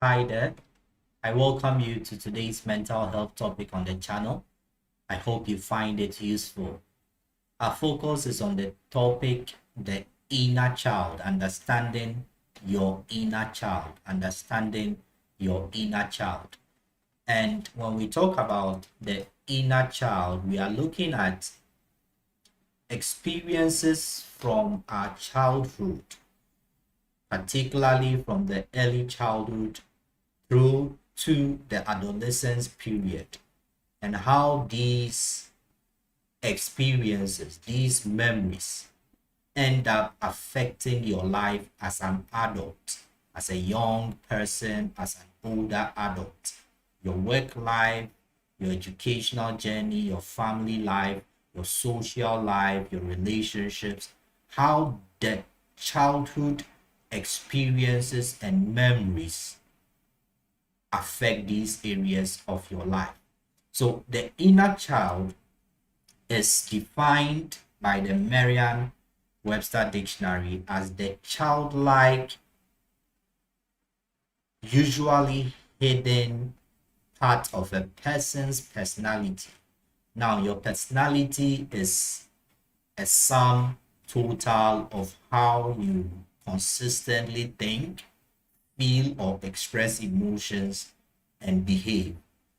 Hi there. I welcome you to today's mental health topic on the channel. I hope you find it useful. Our focus is on the topic, the inner child, understanding your inner child, understanding your inner child. And when we talk about the inner child, we are looking at experiences from our childhood, particularly from the early childhood through to the adolescence period, and how these experiences, these memories, end up affecting your life as an adult, as a young person, as an older adult, your work life, your educational journey, your family life, your social life, your relationships, how the childhood experiences and memories affect these areas of your life. So the inner child is defined by the Merriam-Webster Dictionary as the childlike, usually hidden part of a person's personality. Now, your personality is a sum total of how you consistently think, feel, or express emotions and behave.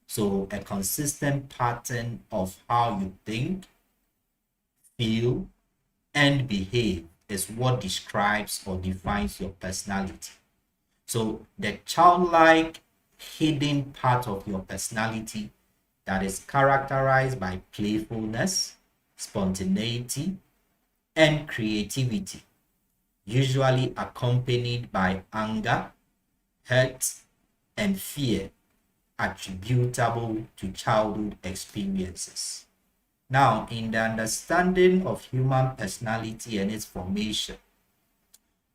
So a consistent pattern of how you think, feel, and behave is what describes or defines your personality. So the childlike hidden part of your personality that is characterized by playfulness, spontaneity, and creativity, usually accompanied by anger, hurt, and fear, attributable to childhood experiences. Now, in the understanding of human personality and its formation,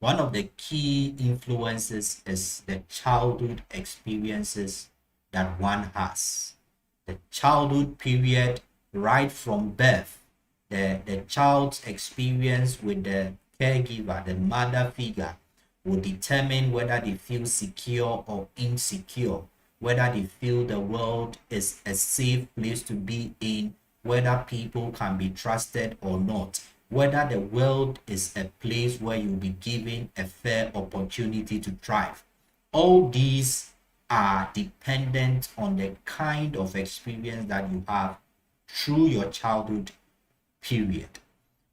one of the key influences is the childhood experiences that one has. The childhood period, right from birth, the child's experience with the caregiver, the mother figure, will determine whether they feel secure or insecure, whether they feel the world is a safe place to be in, whether people can be trusted or not, whether the world is a place where you'll be given a fair opportunity to thrive. All these are dependent on the kind of experience that you have through your childhood period.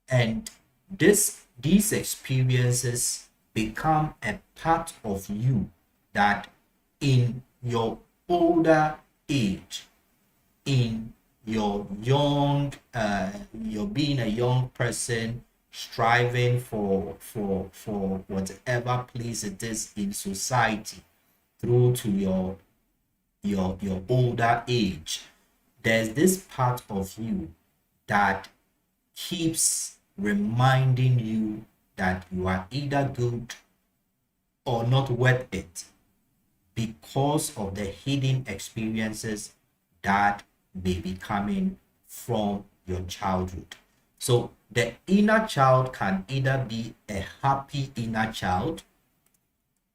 And these experiences become a part of you that in your older age, in your young, you're being a young person striving for whatever place it is in society through to your older age, there's this part of you that keeps reminding you that you are either good or not worth it because of the hidden experiences that may be coming from your childhood. So the inner child can either be a happy inner child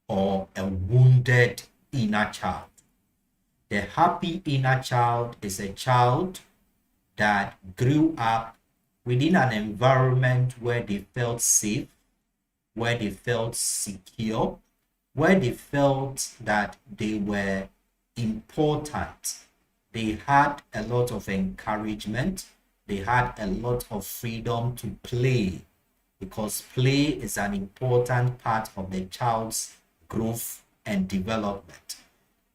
or a wounded inner child. The happy inner child is a child that grew up within an environment where they felt safe, where they felt secure, where they felt that they were important. They had a lot of encouragement. They had a lot of freedom to play, because play is an important part of the child's growth and development.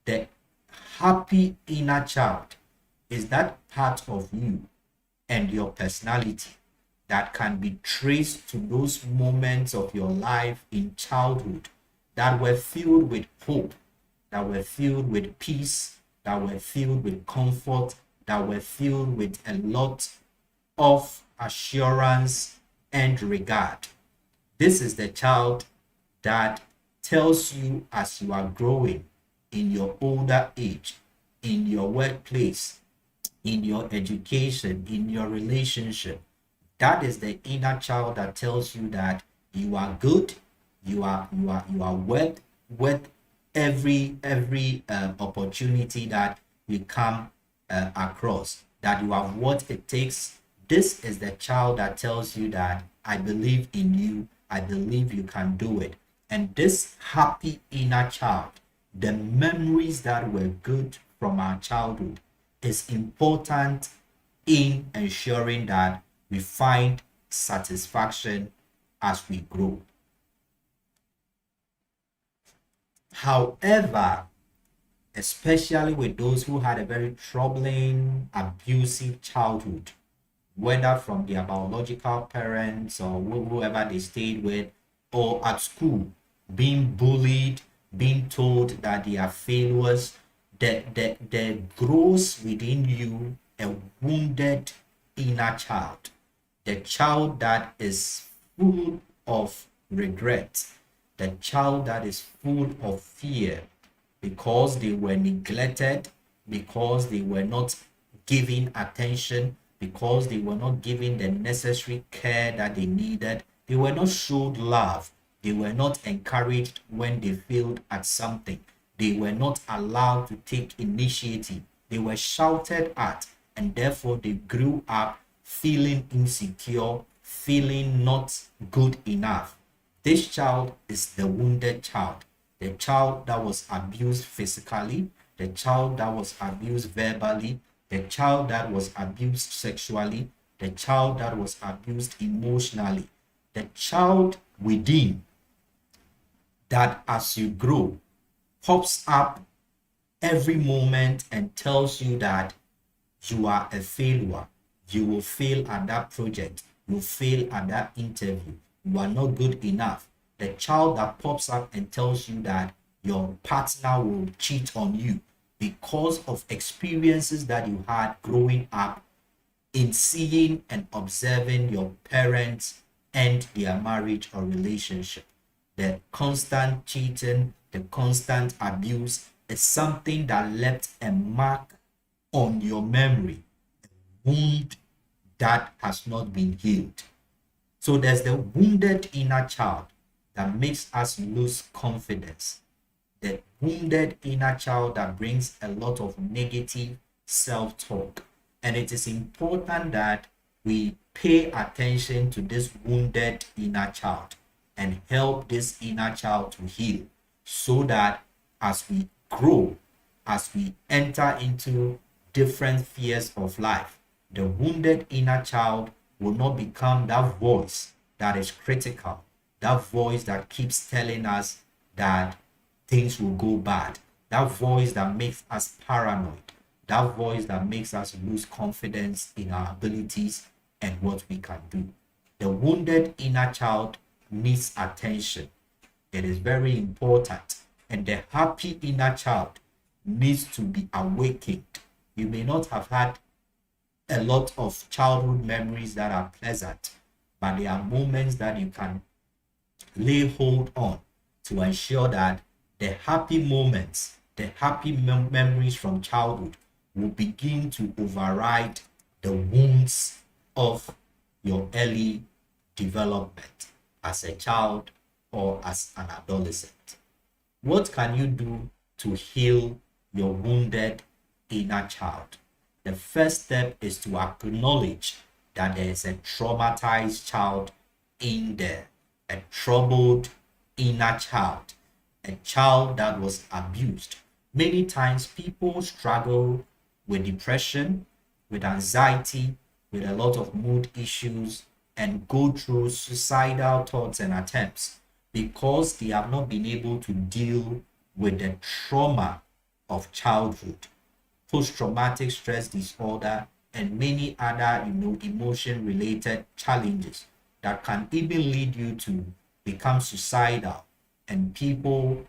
The happy inner child is that part of you and your personality that can be traced to those moments of your life in childhood that were filled with hope, that were filled with peace, that were filled with comfort, that were filled with a lot of assurance and regard. This is the child that tells you as you are growing in your older age, in your workplace, in your education, in your relationship. That is the inner child that tells you that you are good, you are worth every opportunity that you come across, that you have what it takes. This is the child that tells you that I believe in you, I believe you can do it. And this happy inner child, the memories that were good from our childhood, is important in ensuring that we find satisfaction as we grow. However, especially with those who had a very troubling, abusive childhood, whether from their biological parents or whoever they stayed with, or at school, being bullied, being told that they are failures, there grows within you a wounded inner child, the child that is full of regret, the child that is full of fear because they were neglected, because they were not given attention, because they were not given the necessary care that they needed. They were not showed love. They were not encouraged when they failed at something. They were not allowed to take initiative. They were shouted at, and therefore they grew up feeling insecure, feeling not good enough. This child is the wounded child, the child that was abused physically, the child that was abused verbally, the child that was abused sexually, the child that was abused emotionally, the child within that as you grow pops up every moment and tells you that you are a failure. You will fail at that project. You will fail at that interview. You are not good enough. The child that pops up and tells you that your partner will cheat on you because of experiences that you had growing up in seeing and observing your parents end their marriage or relationship. The constant cheating, the constant abuse is something that left a mark on your memory, a wound that has not been healed. So there's the wounded inner child that makes us lose confidence. The wounded inner child that brings a lot of negative self-talk. And it is important that we pay attention to this wounded inner child and help this inner child to heal, so that as we grow, as we enter into different spheres of life, the wounded inner child will not become that voice that is critical, that voice that keeps telling us that things will go bad, that voice that makes us paranoid, that voice that makes us lose confidence in our abilities and what we can do. The wounded inner child needs attention. It is very important. And the happy inner child needs to be awakened. You may not have had a lot of childhood memories that are pleasant, but there are moments that you can lay hold on to ensure that the happy moments, the happy memories from childhood will begin to override the wounds of your early development as a child or as an adolescent. What can you do to heal your wounded inner child? The first step is to acknowledge that there is a traumatized child in there, a troubled inner child, a child that was abused. Many times people struggle with depression, with anxiety, with a lot of mood issues, and go through suicidal thoughts and attempts because they have not been able to deal with the trauma of childhood, post-traumatic stress disorder, and many other emotion-related challenges that can even lead you to become suicidal, and people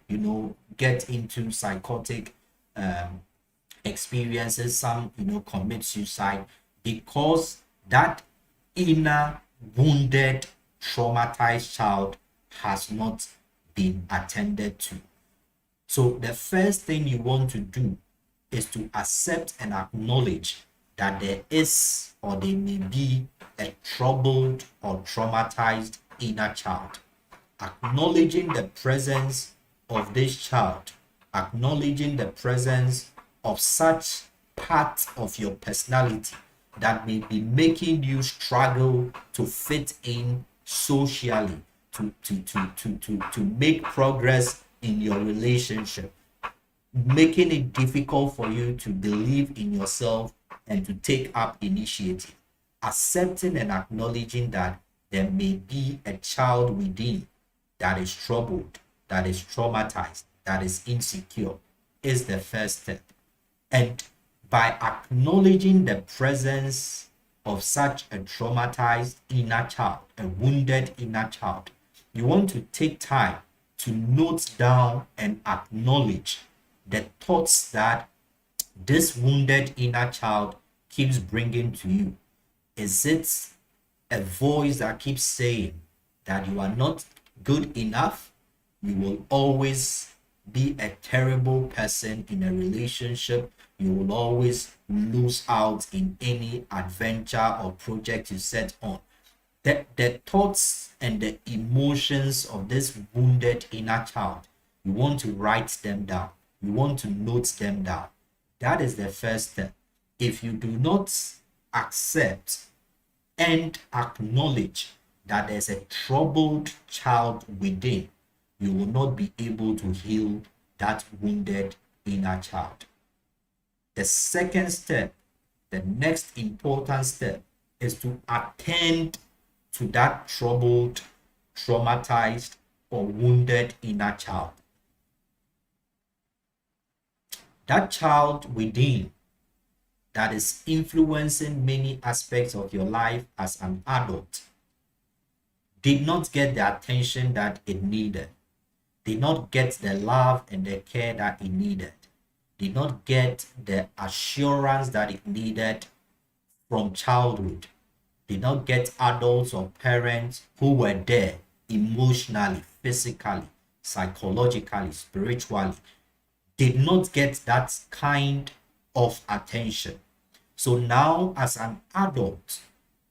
get into psychotic experiences. Some commit suicide because that inner wounded traumatized child has not been attended to. So the first thing you want to do is to accept and acknowledge that there is, or there may be, a troubled or traumatized inner child. Acknowledging the presence of this child acknowledging the presence of such part of your personality that may be making you struggle to fit in socially, to make progress in your relationship, making it difficult for you to believe in yourself and to take up initiative. Accepting and acknowledging that there may be a child within that is troubled, that is traumatized, that is insecure is the first step. And by acknowledging the presence of such a traumatized inner child, a wounded inner child, you want to take time to note down and acknowledge the thoughts that this wounded inner child keeps bringing to you. Is it a voice that keeps saying that you are not good enough? You will always be a terrible person in a relationship. You will always lose out in any adventure or project you set on. The thoughts and the emotions of this wounded inner child, you want to write them down. You want to note them down. That is the first step. If you do not accept and acknowledge that there's a troubled child within, you will not be able to heal that wounded inner child. The second step, the next important step, is to attend to that troubled, traumatized, or wounded inner child. That child within that is influencing many aspects of your life as an adult did not get the attention that it needed, did not get the love and the care that it needed, did not get the assurance that it needed from childhood, did not get adults or parents who were there emotionally, physically, psychologically, spiritually, did not get that kind of attention. So now, as an adult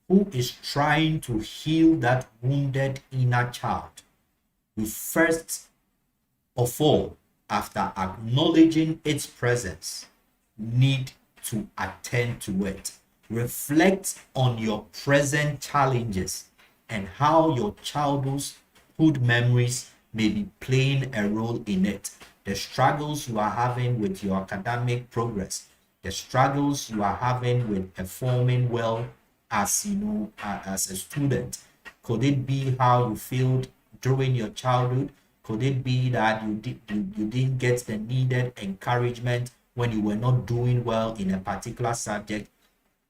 who is trying to heal that wounded inner child, you first of all, after acknowledging its presence, need to attend to it. Reflect on your present challenges and how your childhood memories may be playing a role in it. The struggles you are having with your academic progress, the struggles you are having with performing well as as a student. Could it be how you felt during your childhood? Could it be that you didn't get the needed encouragement when you were not doing well in a particular subject?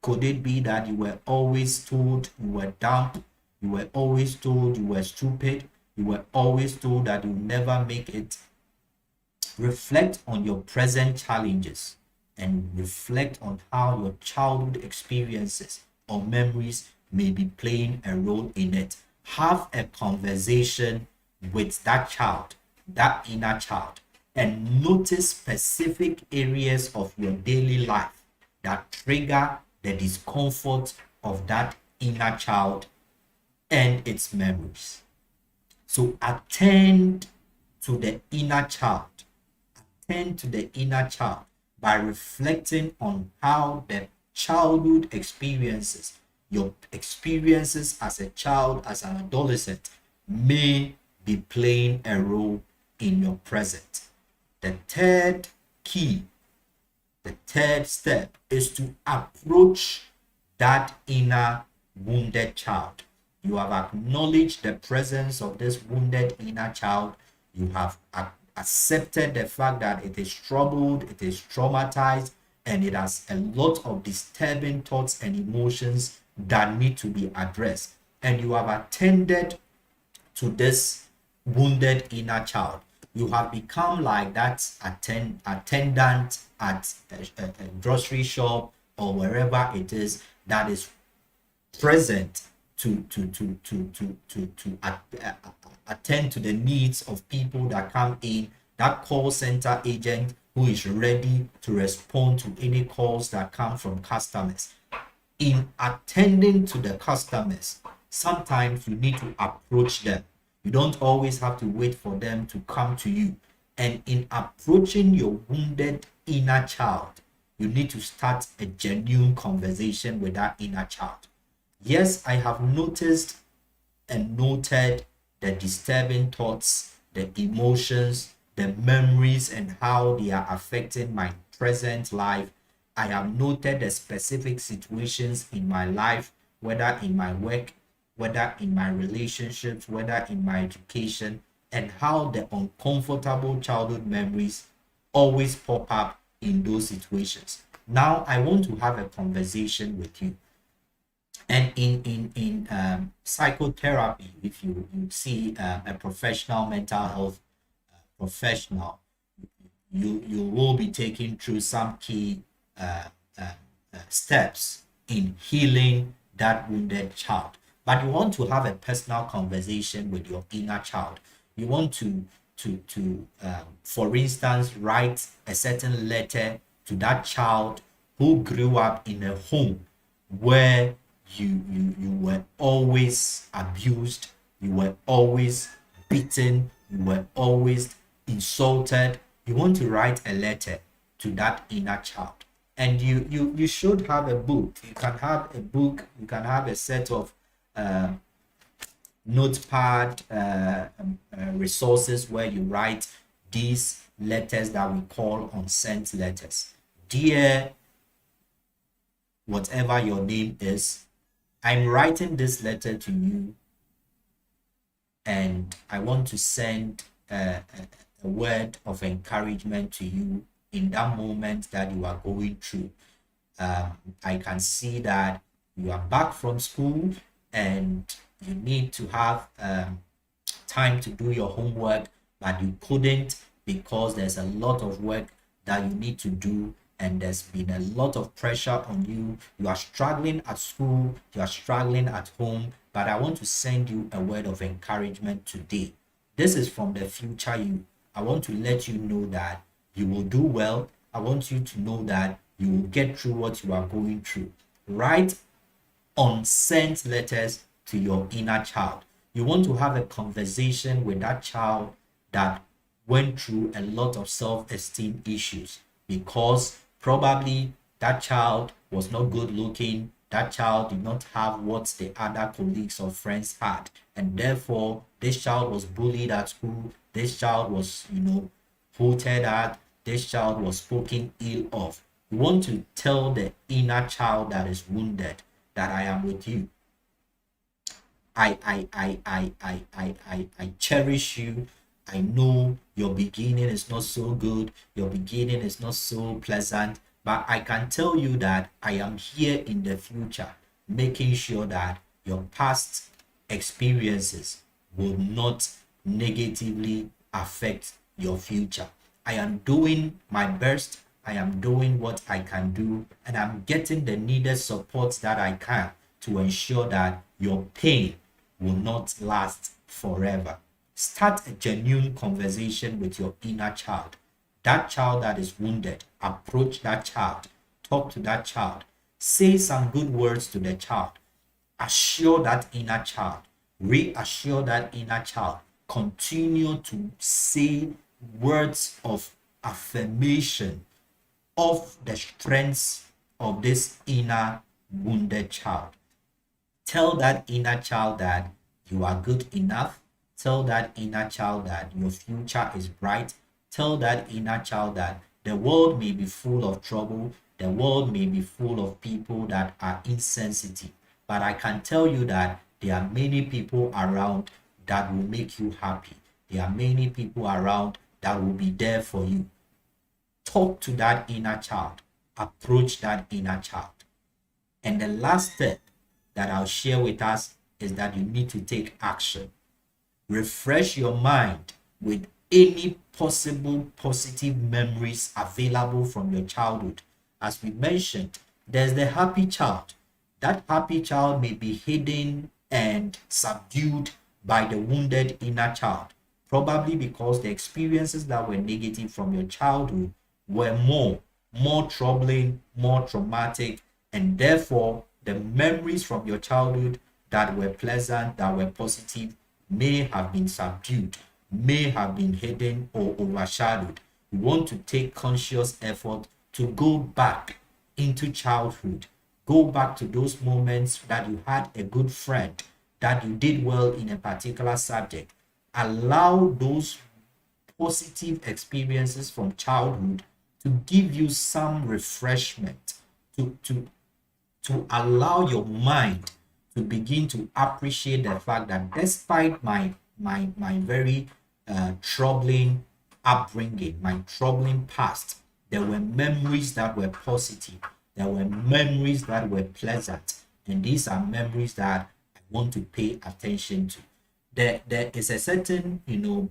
Could it be that you were always told you were dumb? You were always told you were stupid? You were always told that you never make it? Reflect on your present challenges and reflect on how your childhood experiences or memories may be playing a role in it. Have a conversation with that child, that inner child, and notice specific areas of your daily life that trigger the discomfort of that inner child and its memories. So attend to the inner child. Attend to the inner child by reflecting on how the childhood experiences, your experiences as a child, as an adolescent, may be playing a role in your present. The third key, the third step is to approach that inner wounded child. You have acknowledged the presence of this wounded inner child. You have accepted the fact that it is troubled, it is traumatized, and it has a lot of disturbing thoughts and emotions that need to be addressed. And you have attended to this wounded inner child. You have become like that attendant at a grocery shop or wherever it is that is present to attend to the needs of people that come in, that call center agent who is ready to respond to any calls that come from customers. In attending to the customers, sometimes you need to approach them. You don't always have to wait for them to come to you. And in approaching your wounded inner child, you need to start a genuine conversation with that inner child. Yes, I have noticed and noted the disturbing thoughts, the emotions, the memories, and how they are affecting my present life. I have noted the specific situations in my life, whether in my work, whether in my relationships, whether in my education, and how the uncomfortable childhood memories always pop up in those situations. Now, I want to have a conversation with you. And in psychotherapy, if you see a professional mental health professional, you will be taking through some key uh, uh, steps in healing that wounded child. But you want to have a personal conversation with your inner child. You want to for instance, write a certain letter to that child who grew up in a home where you were always abused, you were always beaten, you were always insulted. You want to write a letter to that inner child. And you should have a book. You can have a book, you can have a set of notepad resources where you write these letters that we call unsent letters. Dear whatever your name is, I'm writing this letter to you, and I want to send a word of encouragement to you in that moment that you are going through. I can see that you are back from school and you need to have time to do your homework, but you couldn't because there's a lot of work that you need to do, and there's been a lot of pressure on you. You are struggling at school, you are struggling at home, but I want to send you a word of encouragement today. This is from the future you. I want to let you know that you will do well. I want you to know that you will get through what you are going through. Write unsent letters to your inner child. You want to have a conversation with that child that went through a lot of self-esteem issues, because probably that child was not good looking, that child did not have what the other colleagues or friends had, and therefore this child was bullied at school, this child was hooted at, this child was spoken ill of. You want to tell the inner child that is wounded that I am with you. I cherish you. I know your beginning is not so good, your beginning is not so pleasant, but I can tell you that I am here in the future, making sure that your past experiences will not negatively affect your future. I am doing my best, I am doing what I can do, and I'm getting the needed support that I can to ensure that your pain will not last forever. Start a genuine conversation with your inner child. That child that is wounded, approach that child, talk to that child, say some good words to the child, assure that inner child, reassure that inner child, continue to say words of affirmation of the strengths of this inner wounded child. Tell that inner child that you are good enough. Tell that inner child that your future is bright. Tell that inner child that the world may be full of trouble. The world may be full of people that are insensitive. But I can tell you that there are many people around that will make you happy. There are many people around that will be there for you. Talk to that inner child. Approach that inner child. And the last step that I'll share with us is that you need to take action. Refresh your mind with any possible positive memories available from your childhood. As we mentioned, there's the happy child. That happy child may be hidden and subdued by the wounded inner child, probably because the experiences that were negative from your childhood were more troubling, more traumatic, and therefore the memories from your childhood that were pleasant, that were positive, may have been subdued may have been hidden or overshadowed. You want to take conscious effort to go back into childhood. Go back to those moments that you had a good friend, that you did well in a particular subject. Allow those positive experiences from childhood to give you some refreshment, to allow your mind to begin to appreciate the fact that despite my very troubling upbringing, my troubling past, there were memories that were positive, there were memories that were pleasant, and these are memories that I want to pay attention to. There is a certain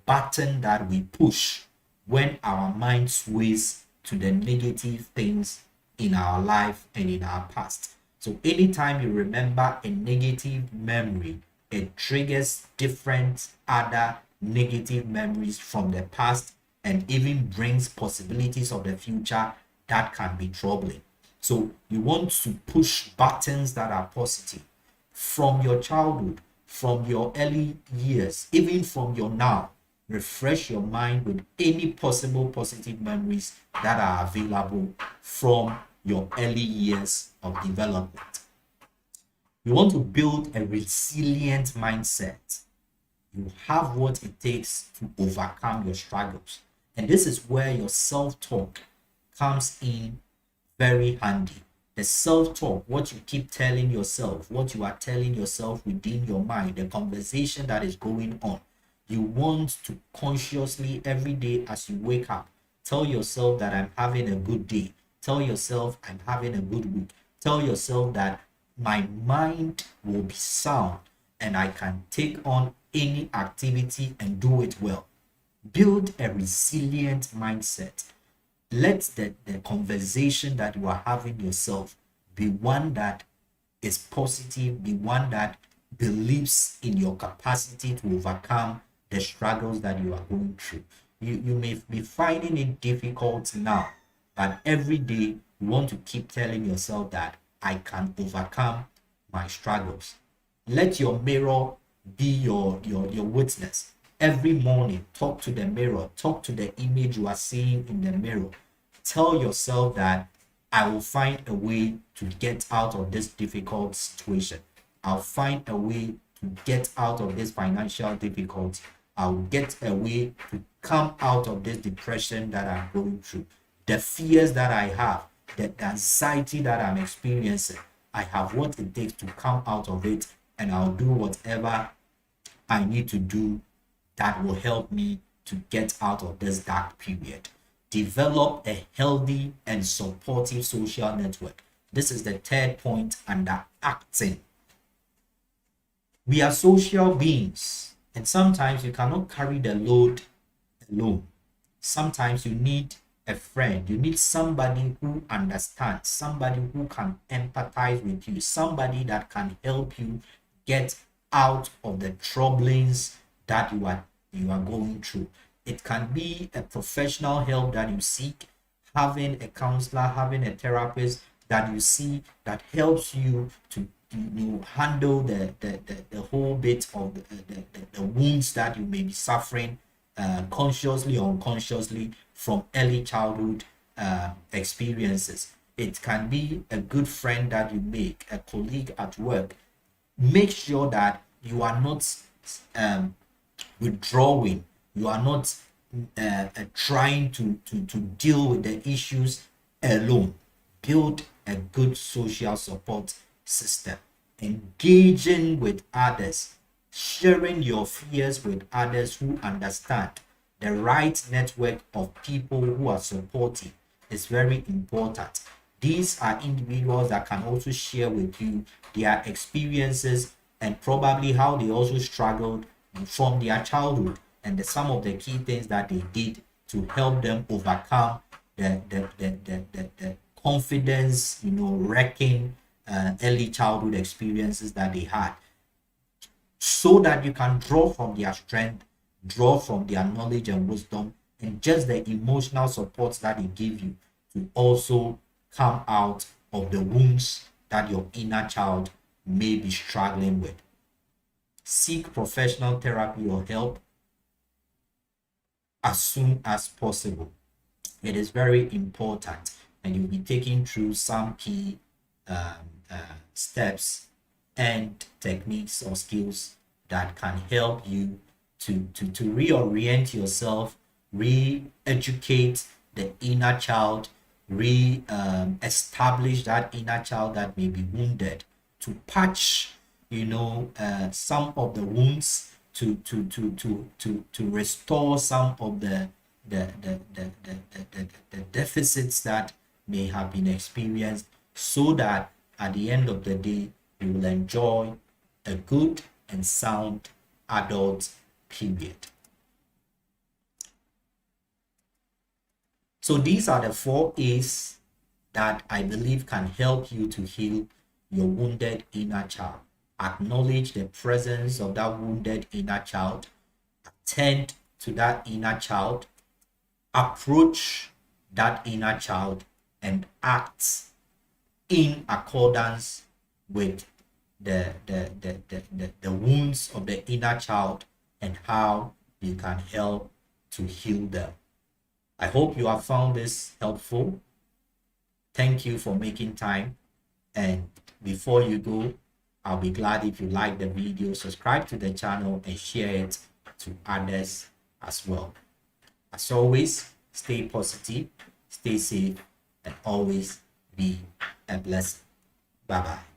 button that we push when our mind sways to the negative things in our life and in our past. So anytime you remember a negative memory, it triggers different other negative memories from the past and even brings possibilities of the future that can be troubling. So you want to push buttons that are positive from your childhood, from your early years, even from your now. Refresh your mind with any possible positive memories that are available from your early years of development. You want to build a resilient mindset. You have what it takes to overcome your struggles. And this is where your self-talk comes in very handy. The self-talk, what you keep telling yourself, what you are telling yourself within your mind, the conversation that is going on. You want to consciously every day as you wake up, tell yourself that I'm having a good day. Tell yourself I'm having a good week. Tell yourself that my mind will be sound and I can take on any activity and do it well. Build a resilient mindset. Let the conversation that you are having yourself be one that is positive, be one that believes in your capacity to overcome the struggles that you are going through. You may be finding it difficult now, but every day you want to keep telling yourself that I can overcome my struggles. Let your mirror be your witness. Every morning, talk to the mirror, talk to the image you are seeing in the mirror. Tell yourself that I will find a way to get out of this difficult situation. I'll find a way to get out of this financial difficulty. I'll get a way to come out of this depression that I'm going through. The fears that I have, the anxiety that I'm experiencing, I have what it takes to come out of it, and I'll do whatever I need to do that will help me to get out of this dark period. Develop a healthy and supportive social network. This is the third point under acting. We are social beings, and sometimes you cannot carry the load alone. Sometimes you need a friend. You need somebody who understands, somebody who can empathize with you, somebody that can help you get out of the troublings that you are going through. It can be a professional help that you seek, having a counselor, having a therapist that you see that helps you to handle the whole bit of the wounds that you may be suffering consciously or unconsciously from early childhood experiences. It can be a good friend that you make, a colleague at work. Make sure that you are not withdrawing. You are not trying to deal with the issues alone. Build a good social support system. Engaging with others, sharing your fears with others who understand. The right network of people who are supportive is very important. These are individuals that can also share with you their experiences and probably how they also struggled from their childhood and some of the key things that they did to help them overcome the confidence, wrecking early childhood experiences that they had, so that you can draw from their strength, draw from their knowledge and wisdom, and just the emotional support that they give you to also come out of the wounds that your inner child may be struggling with. Seek professional therapy or help. as soon as possible. It is very important, and you'll be taking through some key steps and techniques or skills that can help you to reorient yourself, re-educate the inner child, establish that inner child that may be wounded, to patch, some of the wounds, to restore some of the deficits that may have been experienced, so that at the end of the day you will enjoy a good and sound adult period. So these are the 4 A's that I believe can help you to heal your wounded inner child. Acknowledge the presence of that wounded inner child, attend to that inner child, approach that inner child, and act in accordance with the wounds of the inner child and how you can help to heal them. I hope you have found this helpful. Thank you for making time. And before you go, I'll be glad if you like the video, subscribe to the channel, and share it to others as well. As always, stay positive, stay safe, and always be a blessing. Bye-bye.